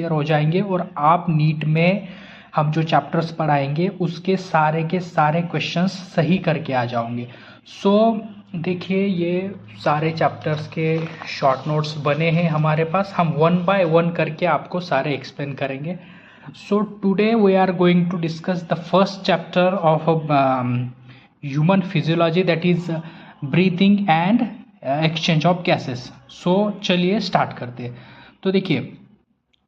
Clear हो जाएंगे और आप नीट में हम जो चैप्टर्स पढ़ाएंगे उसके सारे के सारे क्वेश्चंस सही करके आ जाओगे। सो देखिए ये सारे चैप्टर्स के शॉर्ट नोट्स बने हैं हमारे पास, हम वन बाय वन करके आपको सारे एक्सप्लेन करेंगे। So today we are going to discuss the first chapter of human physiology, that is breathing and exchange of gases. So चलिए स्टार्ट करते हैं। तो देखिए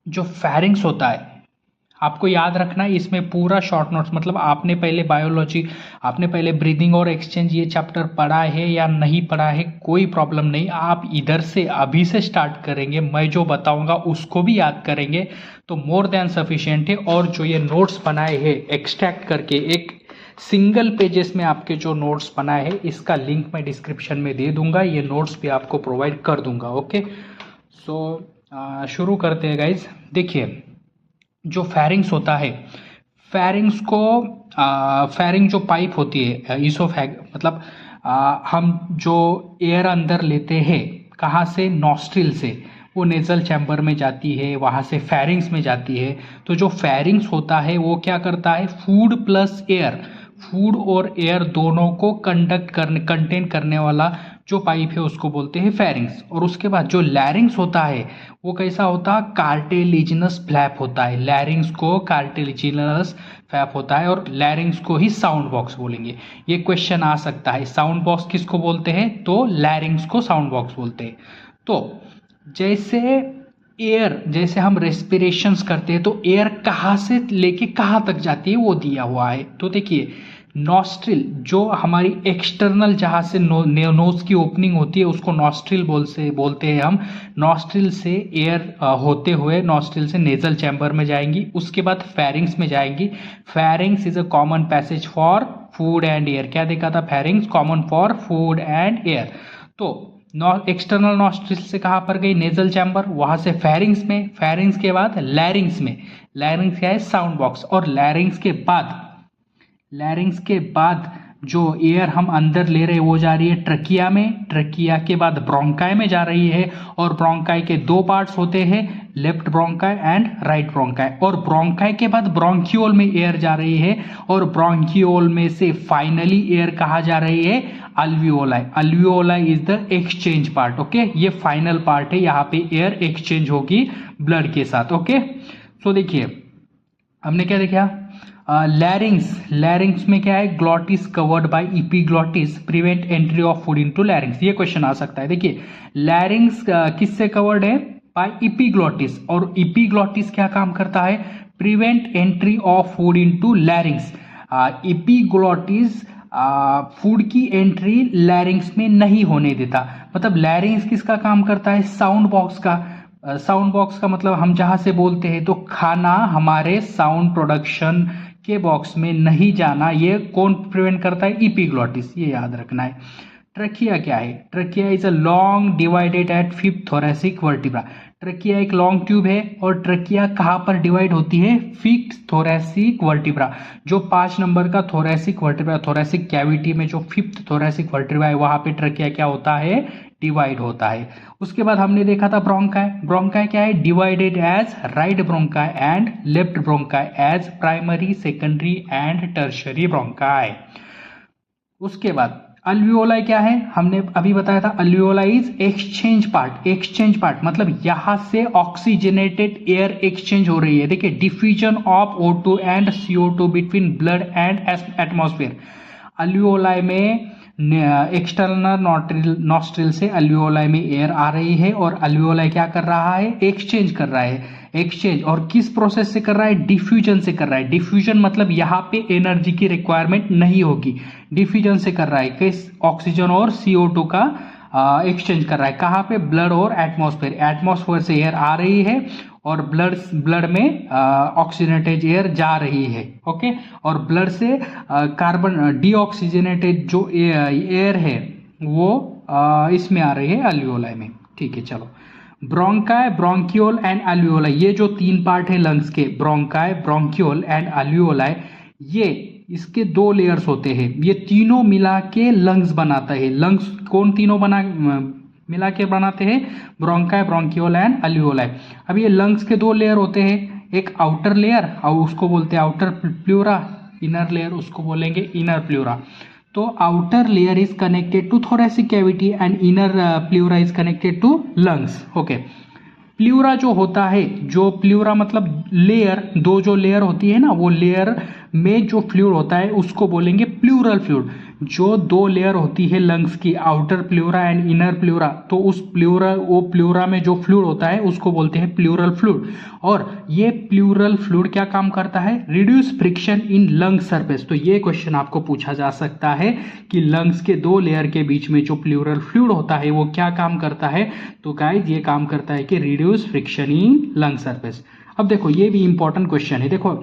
जो फेरिंग्स होता है आपको याद रखना है, इसमें पूरा शॉर्ट नोट्स, मतलब आपने पहले बायोलॉजी, आपने पहले ब्रीदिंग और एक्सचेंज ये चैप्टर पढ़ा है या नहीं पढ़ा है कोई प्रॉब्लम नहीं, आप इधर से अभी से स्टार्ट करेंगे, मैं जो बताऊंगा उसको भी याद करेंगे तो मोर देन सफिशिएंट है। और जो ये नोट्स बनाए हैं एक्सट्रैक्ट करके एक सिंगल पेजेस में आपके जो नोट्स बनाए हैं इसका लिंक मैं डिस्क्रिप्शन में दे दूंगा, ये नोट्स भी आपको प्रोवाइड कर दूंगा। ओके सो शुरू करते हैं गाइज। देखिए जो फेरिंग्स होता है, फेरिंग्स को फेरिंग जो पाइप होती है ईसोफेग, मतलब हम जो एयर अंदर लेते हैं कहाँ से, नॉस्ट्रिल से, वो नेजल चैम्बर में जाती है, वहाँ से फेरिंग्स में जाती है। तो जो फेरिंग्स होता है वो क्या करता है, फूड प्लस एयर, फूड और एयर दोनों को कंटेन करने वाला जो पाइप है उसको बोलते हैं फेरिंग्स। और उसके बाद जो लैरिंग्स होता है वो कैसा होता है, कार्टिलेजिनस फ्लैप होता है, लैरिंग्स को कार्टिलेजिनस फ्लैप होता है और लैरिंग्स को ही साउंड बॉक्स बोलेंगे। ये क्वेश्चन आ सकता है, साउंड बॉक्स किसको बोलते हैं, तो लैरिंग्स को साउंड बॉक्स बोलते हैं। तो जैसे एयर, जैसे हम रेस्पिरेशंस करते हैं तो एयर कहाँ से लेके कहाँ तक जाती है वो दिया हुआ है। तो देखिए नॉस्ट्रिल जो हमारी एक्सटर्नल जहाँ से नोज की ओपनिंग होती है उसको नॉस्ट्रिल बोलते हैं हम। नॉस्ट्रिल से एयर होते हुए नॉस्ट्रिल से नेजल चैम्बर में जाएंगी, उसके बाद फेरिंग्स में जाएंगी। Pharynx is a common passage for food and air. क्या देखा था, pharynx common for food and air. तो एक्सटर्नल नॉस्ट्रिल से कहाँ पर गई, नेजल चैम्बर, वहां से फेरिंग्स में, फेरिंग्स के बाद लैरिंग्स में, लैरिंग्स क्या है, साउंड बॉक्स, और लैरिंग्स के बाद जो एयर हम अंदर ले रहे हैं वो जा रही है ट्रकिया में, ट्रकिया के बाद ब्रोंकाई में जा रही है। और ब्रोंकाई के दो पार्ट्स होते हैं, left bronchi and right bronchi. और ब्रोंकाई के बाद ब्रोंकियोल में एयर जा रही है और ब्रोंकियोल में से फाइनली एयर कहाँ जा रही है, alveoli. Alveoli is the exchange part. Okay ये फाइनल पार्ट है, यहाँ पे एयर एक्सचेंज होगी ब्लड के साथ। ओके सो देखिए हमने क्या देखा, लैरिंग्स में क्या है, glottis covered by epiglottis prevent entry of food into लैरिंग्स। ये क्वेश्चन आ सकता है। देखिए लैरिंग्स किससे कवर्ड है, बाय इपीग्लॉटिस, और इपीग्लॉटिस क्या काम करता है, prevent entry of food into लैरिंग्स। Epiglottis food की एंट्री लैरिंग्स में नहीं होने देता। मतलब लैरिंग्स किसका काम करता है, साउंड बॉक्स का। साउंड बॉक्स का मतलब हम जहां से बोलते हैं तो खाना हमारे साउंड प्रोडक्शन के बॉक्स में नहीं जाना, ये कौन प्रिवेंट करता है, इपीग्लॉटिस, ये याद रखना है। ट्रकिया क्या है, trachea is a long divided at fifth thoracic vertebra. Trachea एक लॉन्ग ट्यूब है और ट्रकिया कहाँ पर डिवाइड होती है, फिफ्थ थोरैसिक वर्टिब्रा, जो 5 नंबर का थोरैसिक वर्टिब्रा, थोरैसिक कैविटी में जो फिफ्थ थोरैसिक वर्टिब्रा है वहां पे ट्रकिया क्या होता है, डिवाइड होता है। उसके बाद हमने देखा था ब्रोंकाई। ब्रोंकाई क्या है, divided as right bronchi and left bronchi as primary, secondary and tertiary bronchi. उसके बाद अल्वियोलाई क्या है, हमने अभी बताया था, alveoli is exchange part. Exchange part मतलब यहां से ऑक्सीजनेटेड एयर एक्सचेंज हो रही है। देखिए diffusion of O2 and CO2 between blood and atmosphere. Alveoli में एक्सटर्नल नॉस्ट्रिल से अल्वियोलाई में एयर आ रही है और अल्वियोलाई क्या कर रहा है, एक्सचेंज कर रहा है। एक्सचेंज और किस प्रोसेस से कर रहा है, डिफ्यूजन से कर रहा है। डिफ्यूजन मतलब यहाँ पे एनर्जी की रिक्वायरमेंट नहीं होगी, डिफ्यूजन से कर रहा है, किस, ऑक्सीजन और CO2 का एक्सचेंज कर रहा है। कहाँ पे, ब्लड और एटमॉस्फेयर। एटमॉस्फेयर से एयर आ रही है और ब्लड में ऑक्सीजनेटेड एयर जा रही है। ओके और ब्लड से कार्बन डीऑक्सीजनेटेड जो एयर है वो इसमें आ रही है अल्वियोलाई में। ठीक है चलो, ब्रोंकाई, ब्रोंकियोल एंड अल्वियोलाई, ये जो 3 पार्ट है लंग्स के, ब्रोंकाई, ब्रोंकियोल एंड अल्वियोलाई, ये इसके 2 लेयर्स होते हैं। ये तीनों मिला के लंग्स बनाता है। लंग्स कौन तीनों मिला के बनाते हैं ब्रोंकाई, ब्रोंकियोलाई एंड अल्वियोलाई। अब ये लंग्स के दो लेयर होते हैं, एक आउटर लेयर और उसको बोलते हैं आउटर प्लूरा, इनर लेयर उसको बोलेंगे इनर प्लूरा। तो outer layer is connected to thoracic cavity and inner pleura is connected to lungs. Okay, pleura जो होता है, जो प्लूरा मतलब लेयर, दो जो लेयर होती है ना, वो लेयर में जो फ्लूइड होता है उसको बोलेंगे प्लूरल फ्लूइड। जो दो लेयर होती है लंग्स की, outer pleura and inner pleura, तो उस प्लूरा में जो फ्लूइड होता है उसको बोलते हैं प्लूरल फ्लूइड। और ये प्लूरल फ्लूइड क्या काम करता है? रिड्यूस फ्रिक्शन इन लंग सरफेस। तो ये क्वेश्चन आपको पूछा जा सकता है कि लंग्स के दो लेयर के बीच में जो प्लूरल फ्लूइड होता है वो क्या काम करता है? तो गाइस ये काम करता है कि रिड्यूस फ्रिक्शन इन लंग सरफेस। अब देखो ये भी इंपॉर्टेंट क्वेश्चन है। देखो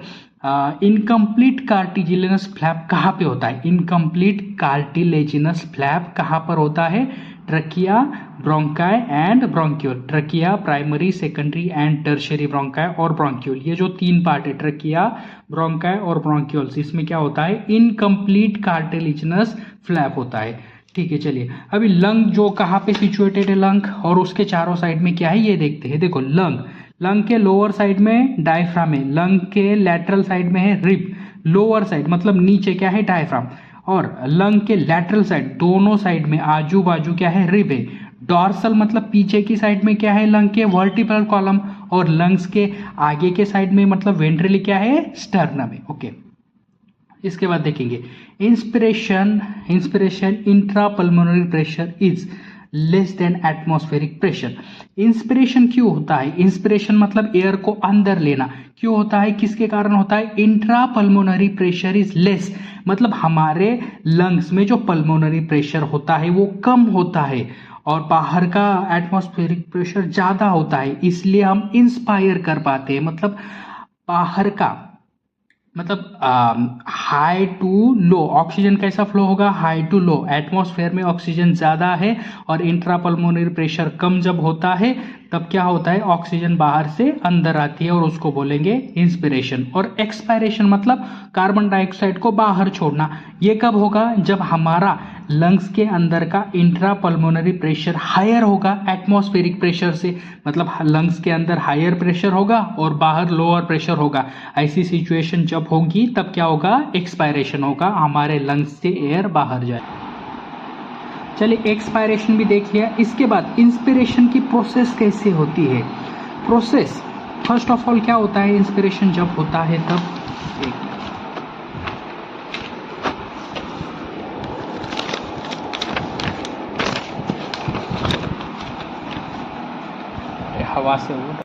इनकम्प्लीट कार्टिलेजिनस फ्लैप कहाँ पे होता है? इनकम्प्लीट कार्टिलेजिनस फ्लैप कहाँ पर होता है? Trachea, bronchi and bronchiole. Trachea, primary, secondary and tertiary bronchi और ब्रोंक्यूल, ये जो तीन पार्ट है ट्रकिया, ब्रोंकाई और ब्रोंक्यूल्स, इसमें क्या होता है? इनकम्प्लीट कार्टिलेजिनस फ्लैप होता है। ठीक है, चलिए अभी लंग जो कहाँ पे सिचुएटेड है लंग, और उसके चारों साइड में क्या है ये देखते हैं। देखो लंग के लोअर साइड में डायफ्राम है, लंग के लैटरल साइड में है रिब, लोअर साइड मतलब नीचे क्या है? डायफ्राम। और लंग के लैटरल साइड, दोनों साइड में आजू बाजू क्या है? रिब है। डॉर्सल मतलब पीछे की साइड में क्या है? लंग के वर्टिब्रल कॉलम। और लंग्स के आगे के साइड में मतलब वेंट्रली क्या है? स्टर्नम है। ओके, इसके बाद देखेंगे inspiration intrapulmonary pressure is less than atmospheric pressure. Inspiration क्यों होता है? इंस्पिरेशन मतलब एयर को अंदर लेना। क्यों होता है? किसके कारण होता है? इंट्रापल्मोनरी प्रेशर इज लेस, मतलब हमारे लंग्स में जो पल्मोनरी प्रेशर होता है वो कम होता है और बाहर का एटमॉस्फेरिक प्रेशर ज्यादा होता है, इसलिए हम इंस्पायर कर पाते हैं। मतलब बाहर का मतलब हाई टू लो, ऑक्सीजन कैसा फ्लो होगा? High to low. एटमॉस्फेयर में ऑक्सीजन ज्यादा है और इंट्रापल्मोनरी प्रेशर कम जब होता है तब क्या होता है? ऑक्सीजन बाहर से अंदर आती है और उसको बोलेंगे इंस्पिरेशन। और एक्सपायरेशन मतलब कार्बन डाइऑक्साइड को बाहर छोड़ना। ये कब होगा? जब हमारा लंग्स के अंदर का इंट्रापल्मोनरी प्रेशर हायर होगा एटमॉस्फेरिक प्रेशर से, मतलब लंग्स के अंदर हायर प्रेशर होगा और बाहर लोअर प्रेशर होगा। ऐसी सिचुएशन जब होगी तब क्या होगा? एक्सपायरेशन होगा, हमारे लंग्स से एयर बाहर जाए। चलिए एक्सपायरेशन भी देख लिया। इसके बाद इंस्पिरेशन की प्रोसेस कैसे होती है? प्रोसेस फर्स्ट ऑफ ऑल क्या होता है? इंस्पिरेशन जब होता है तब हवा से